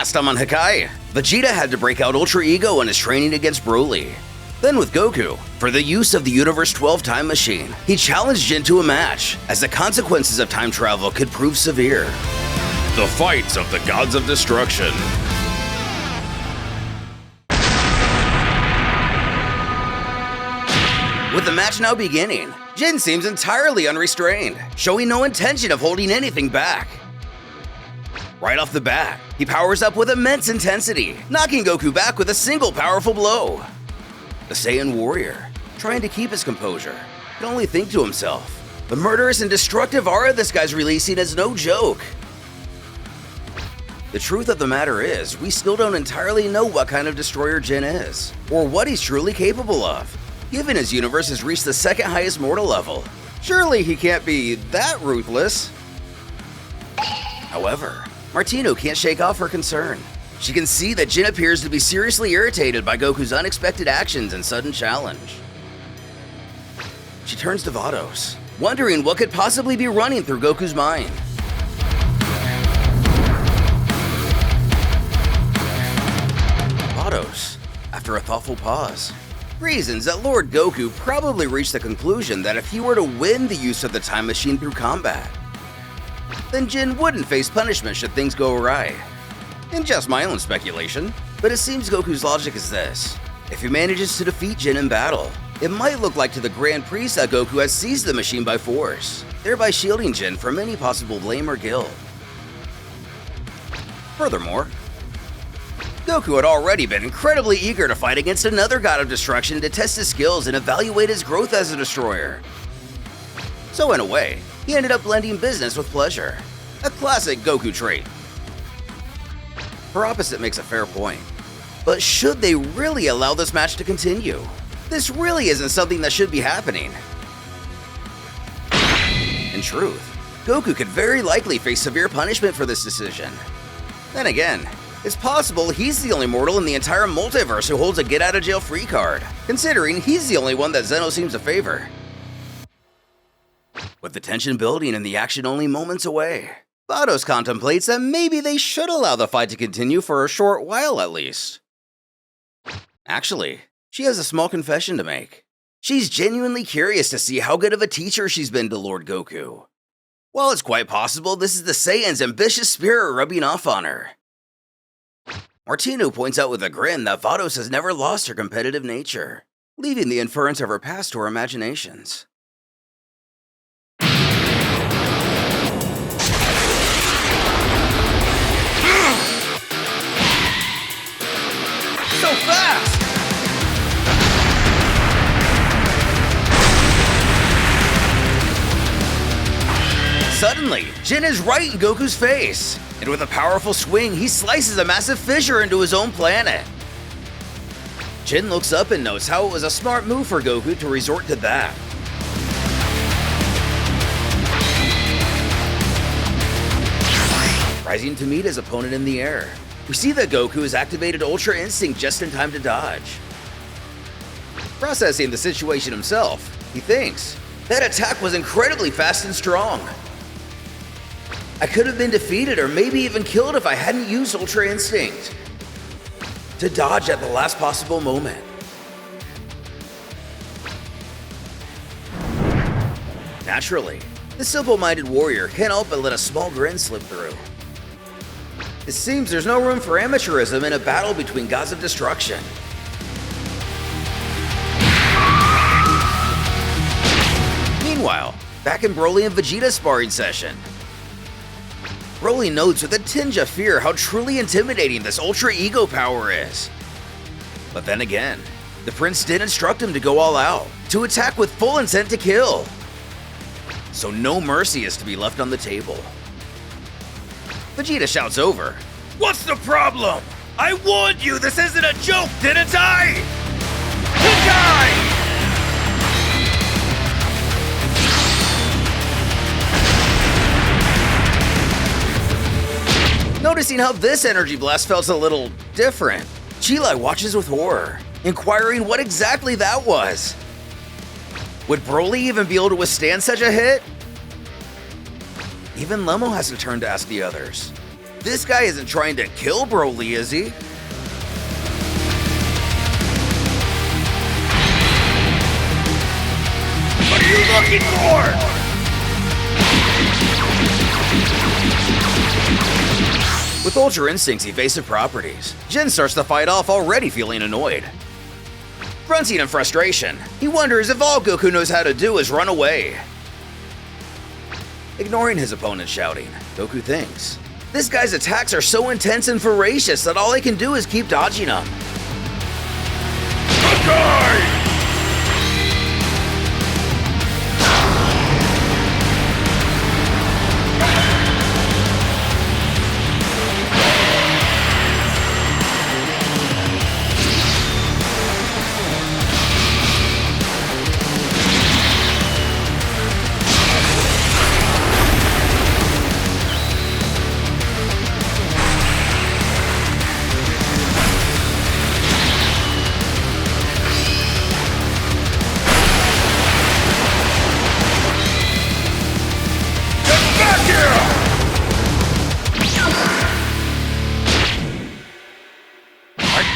Last time on Hakai, Vegeta had to break out Ultra Ego in his training against Broly. Then with Goku, for the use of the Universe 12 time machine, he challenged Giin to a match, as the consequences of time travel could prove severe. The fights of the gods of destruction. With the match now beginning, Giin seems entirely unrestrained, showing no intention of holding anything back. Right off the bat, he powers up with immense intensity, knocking Goku back with a single powerful blow. The Saiyan warrior, trying to keep his composure, can only think to himself, the murderous and destructive aura this guy's releasing is no joke. The truth of the matter is, we still don't entirely know what kind of destroyer Giin is, or what he's truly capable of. Given his universe has reached the second highest mortal level, surely he can't be that ruthless. However, Martino can't shake off her concern. She can see that Giin appears to be seriously irritated by Goku's unexpected actions and sudden challenge. She turns to Vados, wondering what could possibly be running through Goku's mind. Vados, after a thoughtful pause, reasons that Lord Goku probably reached the conclusion that if he were to win the use of the time machine through combat, then Giin wouldn't face punishment should things go awry. And just my own speculation, but it seems Goku's logic is this. If he manages to defeat Giin in battle, it might look like to the Grand Priest that Goku has seized the machine by force, thereby shielding Giin from any possible blame or guilt. Furthermore, Goku had already been incredibly eager to fight against another god of destruction to test his skills and evaluate his growth as a destroyer. So in a way, he ended up blending business with pleasure, a classic Goku trait. Her opposite makes a fair point, but should they really allow this match to continue? This really isn't something that should be happening. In truth, Goku could very likely face severe punishment for this decision. Then again, it's possible he's the only mortal in the entire multiverse who holds a get-out-of-jail-free card, considering he's the only one that Zeno seems to favor. With the tension building and the action only moments away, Vados contemplates that maybe they should allow the fight to continue for a short while at least. Actually, she has a small confession to make. She's genuinely curious to see how good of a teacher she's been to Lord Goku. While it's quite possible this is the Saiyan's ambitious spirit rubbing off on her, Martino points out with a grin that Vados has never lost her competitive nature, leaving the inference of her past to her imaginations. So fast! Suddenly, Giin is right in Goku's face, and with a powerful swing, he slices a massive fissure into his own planet. Giin looks up and notes how it was a smart move for Goku to resort to that. Rising to meet his opponent in the air, we see that Goku has activated Ultra Instinct just in time to dodge. Processing the situation himself, he thinks, that attack was incredibly fast and strong. I could have been defeated or maybe even killed if I hadn't used Ultra Instinct to dodge at the last possible moment. Naturally, the simple-minded warrior can't help but let a small grin slip through. It seems there's no room for amateurism in a battle between gods of destruction. Meanwhile, back in Broly and Vegeta's sparring session, Broly notes with a tinge of fear how truly intimidating this Ultra Ego power is. But then again, the prince did instruct him to go all out, to attack with full intent to kill. So no mercy is to be left on the table. Vegeta shouts over, "What's the problem? I warned you this isn't a joke, didn't I? Hakai!" Noticing how this energy blast felt a little different, Chilai watches with horror, inquiring what exactly that was. Would Broly even be able to withstand such a hit? Even Lemo has to turn to ask the others. This guy isn't trying to kill Broly, is he? What are you looking for? With Ultra Instinct's evasive properties, Giin starts the fight off already feeling annoyed. Grunting in frustration, he wonders if all Goku knows how to do is run away. Ignoring his opponent's shouting, Goku thinks, this guy's attacks are so intense and voracious that all I can do is keep dodging them. Hakai!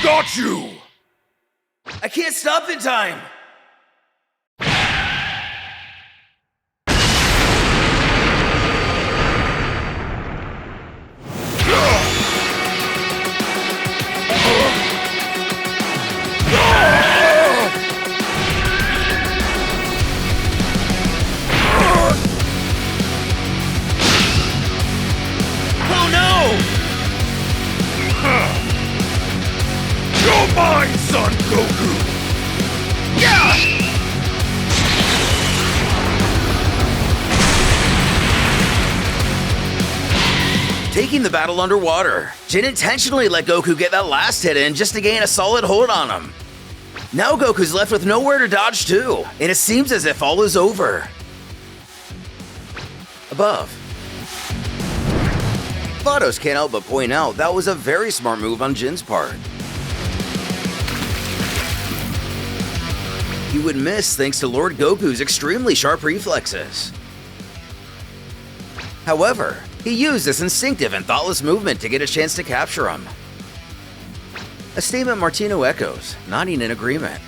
Got you! I can't stop in time! Oh no! You're mine, son Goku! Yeah! Taking the battle underwater, Giin intentionally let Goku get that last hit in just to gain a solid hold on him. Now Goku's left with nowhere to dodge to, and it seems as if all is over. Above. Vados can't help but point out that was a very smart move on Jin's part. He would miss thanks to Lord Goku's extremely sharp reflexes. However, he used this instinctive and thoughtless movement to get a chance to capture him. A statement Martino echoes, nodding in agreement.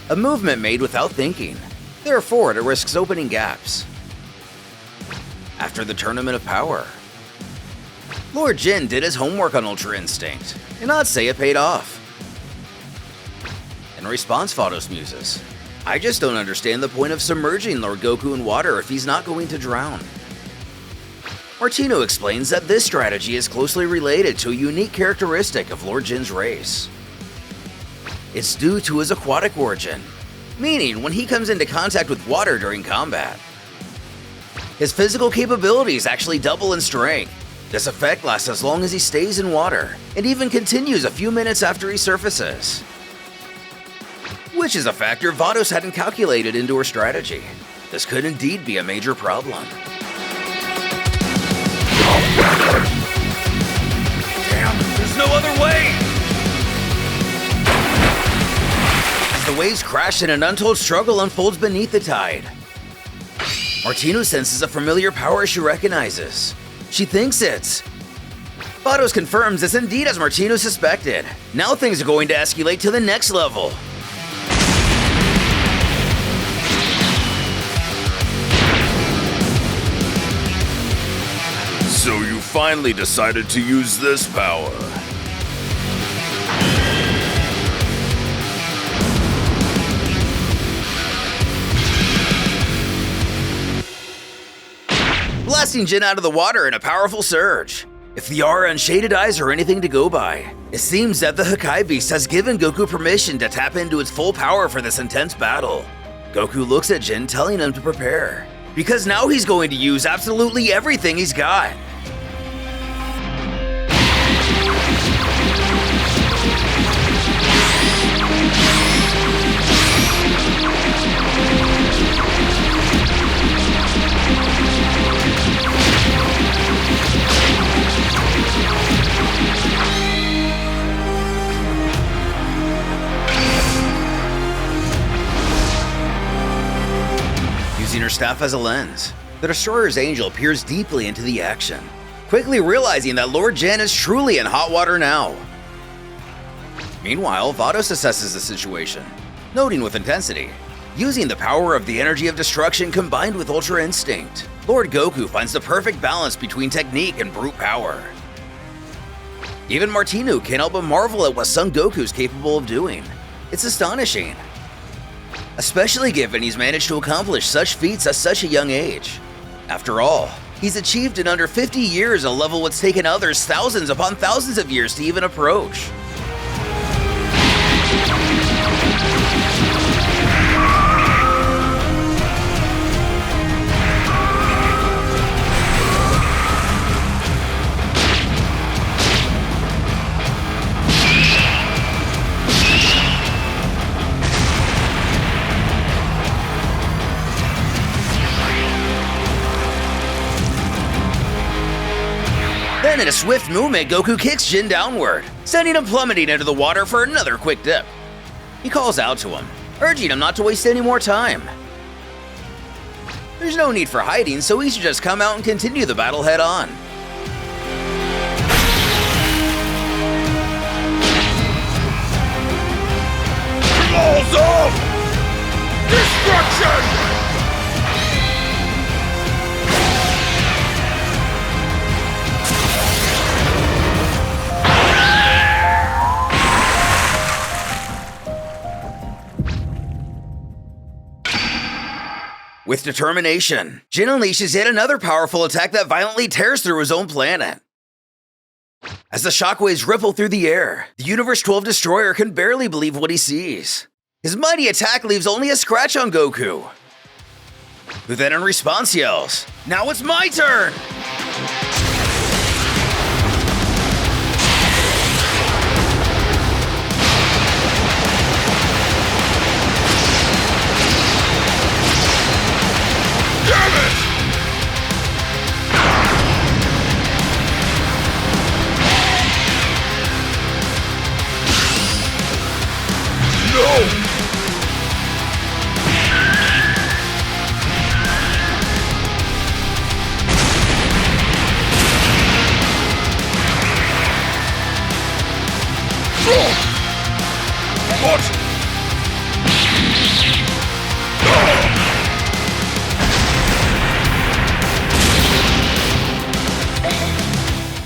A movement made without thinking, therefore it risks opening gaps. After the Tournament of Power, Lord Giin did his homework on Ultra Instinct, and I'd say it paid off. In response, Vados muses, I just don't understand the point of submerging Lord Goku in water if he's not going to drown. Martino explains that this strategy is closely related to a unique characteristic of Lord Jin's race. It's due to his aquatic origin, meaning when he comes into contact with water during combat, his physical capabilities actually double in strength. This effect lasts as long as he stays in water, and even continues a few minutes after he surfaces. Which is a factor Vados hadn't calculated into her strategy. This could indeed be a major problem. Damn, there's no other way! As the waves crash and an untold struggle unfolds beneath the tide, Martino senses a familiar power she recognizes. She thinks it's... Vados confirms this indeed as Martino suspected. Now things are going to escalate to the next level. So you finally decided to use this power. Blasting Giin out of the water in a powerful surge. If the aura and shaded eyes are anything to go by, it seems that the Hakai beast has given Goku permission to tap into its full power for this intense battle. Goku looks at Giin, telling him to prepare, because now he's going to use absolutely everything he's got. Using her staff as a lens, the Destroyer's Angel peers deeply into the action. quickly realizing that Lord Jin is truly in hot water now. Meanwhile, Vados assesses the situation, noting with intensity. Using the power of the energy of destruction combined with Ultra Instinct, Lord Goku finds the perfect balance between technique and brute power. Even Martinu can't help but marvel at what Son Goku is capable of doing. It's astonishing. Especially given he's managed to accomplish such feats at such a young age. After all, he's achieved in under 50 years a level what's taken others thousands upon thousands of years to even approach. Then in a swift movement, Goku kicks Jin downward, sending him plummeting into the water for another quick dip. He calls out to him, urging him not to waste any more time. There's no need for hiding, so he should just come out and continue the battle head on. Balls of destruction! With determination, Jin unleashes yet another powerful attack that violently tears through his own planet. As the shockwaves ripple through the air, the Universe 12 Destroyer can barely believe what he sees. His mighty attack leaves only a scratch on Goku, who then in response yells, "Now it's my turn!"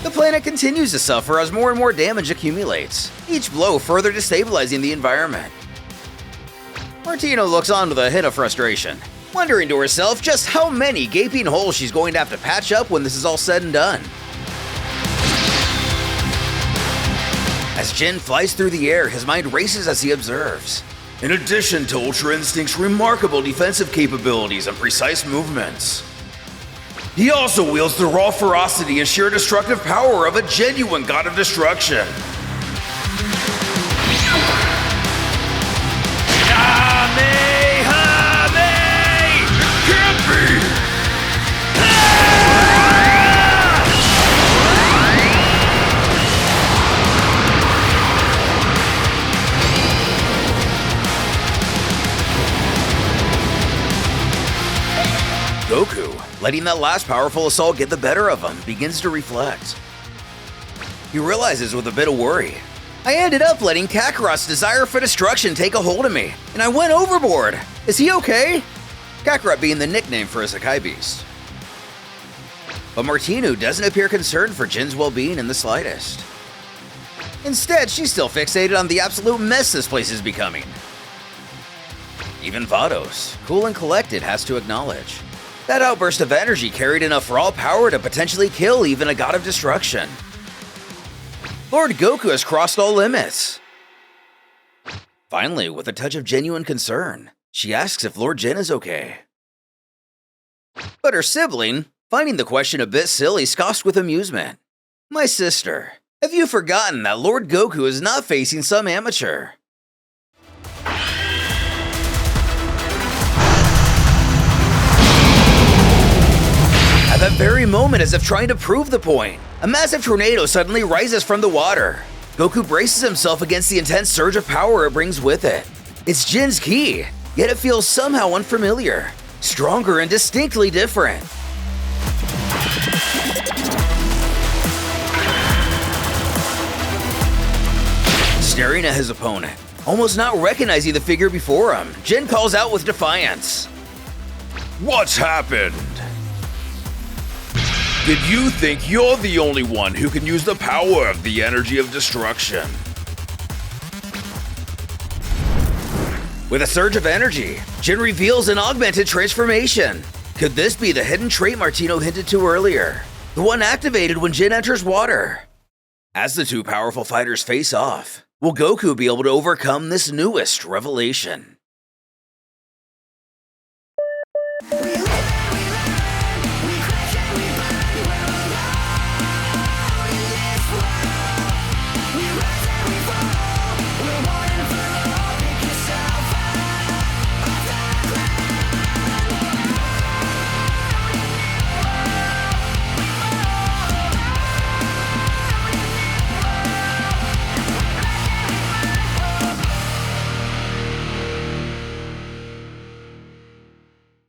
The planet continues to suffer as more and more damage accumulates, each blow further destabilizing the environment. Martino looks on with a hint of frustration, wondering to herself just how many gaping holes she's going to have to patch up when this is all said and done. As Jin flies through the air, his mind races as he observes. In addition to Ultra Instinct's remarkable defensive capabilities and precise movements, he also wields the raw ferocity and sheer destructive power of a genuine god of destruction. It can't be! Goku, letting that last powerful assault get the better of him, begins to reflect. He realizes with a bit of worry, I ended up letting Kakarot's desire for destruction take a hold of me, and I went overboard. Is he okay? Kakarot being the nickname for his Hakai beast. But Martinu doesn't appear concerned for Jin's well-being in the slightest. Instead, she's still fixated on the absolute mess this place is becoming. Even Vados, cool and collected, has to acknowledge that outburst of energy carried enough raw power to potentially kill even a god of destruction. Lord Goku has crossed all limits. Finally, with a touch of genuine concern, she asks if Lord Jin is okay. But her sibling, finding the question a bit silly, scoffs with amusement. My sister, have you forgotten that Lord Goku is not facing some amateur? At that very moment, as if trying to prove the point, a massive tornado suddenly rises from the water. Goku braces himself against the intense surge of power it brings with it. It's Jin's ki, yet it feels somehow unfamiliar, stronger and distinctly different. Staring at his opponent, almost not recognizing the figure before him, Jin calls out with defiance. What's happened? Did you think you're the only one who can use the power of the energy of destruction? With a surge of energy, Jin reveals an augmented transformation. Could this be the hidden trait Martino hinted to earlier? The one activated when Jin enters water? As the two powerful fighters face off, will Goku be able to overcome this newest revelation?